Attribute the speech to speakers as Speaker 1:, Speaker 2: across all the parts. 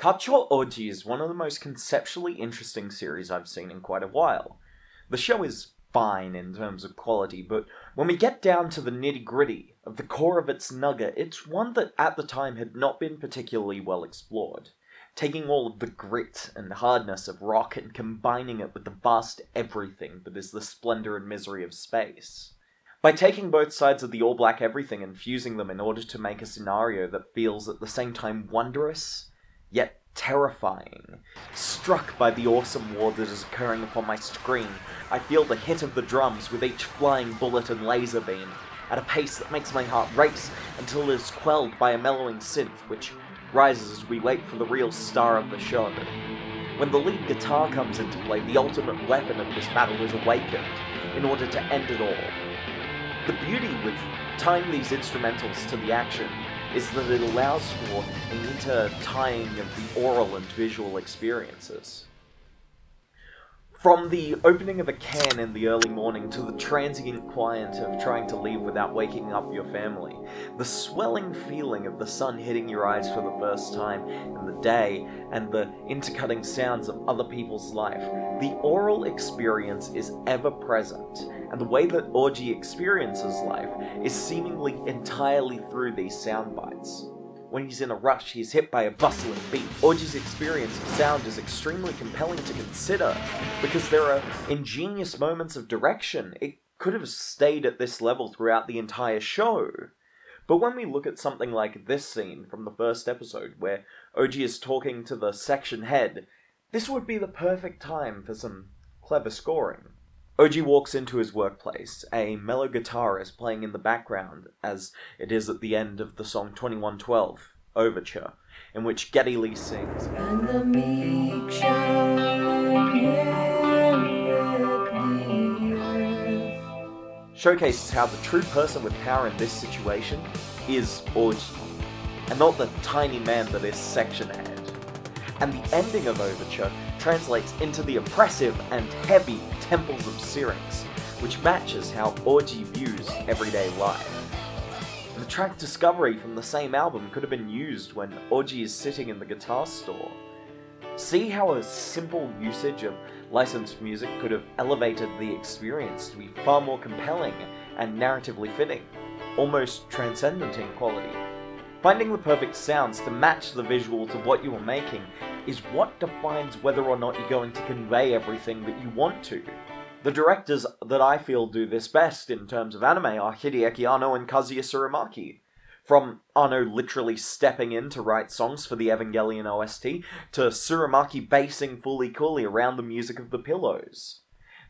Speaker 1: Cut Short Orgy is one of the most conceptually interesting series I've seen in quite a while. The show is fine in terms of quality, but when we get down to the nitty-gritty of the core of its nugget, it's one that at the time had not been particularly well explored. Taking all of the grit and hardness of rock and combining it with the vast everything that is the splendor and misery of space. By taking both sides of the all-black everything and fusing them in order to make a scenario that feels at the same time wondrous, yet terrifying. Struck by the awesome war that is occurring upon my screen, I feel the hit of the drums with each flying bullet and laser beam, at a pace that makes my heart race until it is quelled by a mellowing synth, which rises as we wait for the real star of the show. When the lead guitar comes into play, the ultimate weapon of this battle is awakened, in order to end it all. The beauty with tying these instrumentals to the action is that it allows for an intertying of the oral and visual experiences. From the opening of a can in the early morning to the transient quiet of trying to leave without waking up your family, the swelling feeling of the sun hitting your eyes for the first time in the day, and the intercutting sounds of other people's life, the oral experience is ever present, and the way that Orgy experiences life is seemingly entirely through these sound bites. When he's in a rush, he's hit by a bustling beat. Orgy's experience of sound is extremely compelling to consider, because there are ingenious moments of direction. It could have stayed at this level throughout the entire show. But when we look at something like this scene from the first episode, where Oji is talking to the section head, this would be the perfect time for some clever scoring. Oji walks into his workplace. A mellow guitar is playing in the background, as it is at the end of the song 2112, Overture, in which Geddy Lee sings, "And the meek shall inherit the earth," showcases how the true person with power in this situation is Orgy, and not the tiny man that is section head. And the ending of Overture translates into the oppressive and heavy Temples of Syrinx, which matches how Orgy views everyday life. The track Discovery from the same album could have been used when Orgy is sitting in the guitar store. See how a simple usage of licensed music could have elevated the experience to be far more compelling and narratively fitting, almost transcendent in quality. Finding the perfect sounds to match the visual to what you are making is what defines whether or not you're going to convey everything that you want to. The directors that I feel do this best in terms of anime are Hideaki Anno and Kazuya Tsurumaki. From Anno literally stepping in to write songs for the Evangelion OST, to Tsurumaki basing Fooly Cooly around the music of the Pillows.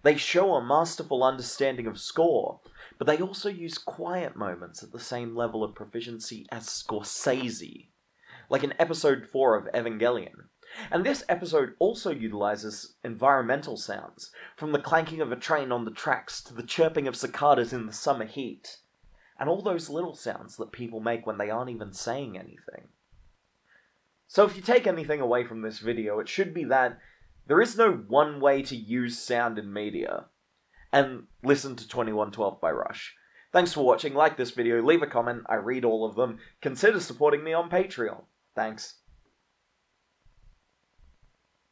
Speaker 1: They show a masterful understanding of score, but they also use quiet moments at the same level of proficiency as Scorsese, like in episode 4 of Evangelion. And this episode also utilizes environmental sounds, from the clanking of a train on the tracks to the chirping of cicadas in the summer heat, and all those little sounds that people make when they aren't even saying anything. So if you take anything away from this video, it should be that there is no one way to use sound in media. And listen to 2112 by Rush. Thanks for watching, like this video, leave a comment, I read all of them, consider supporting me on Patreon. Thanks.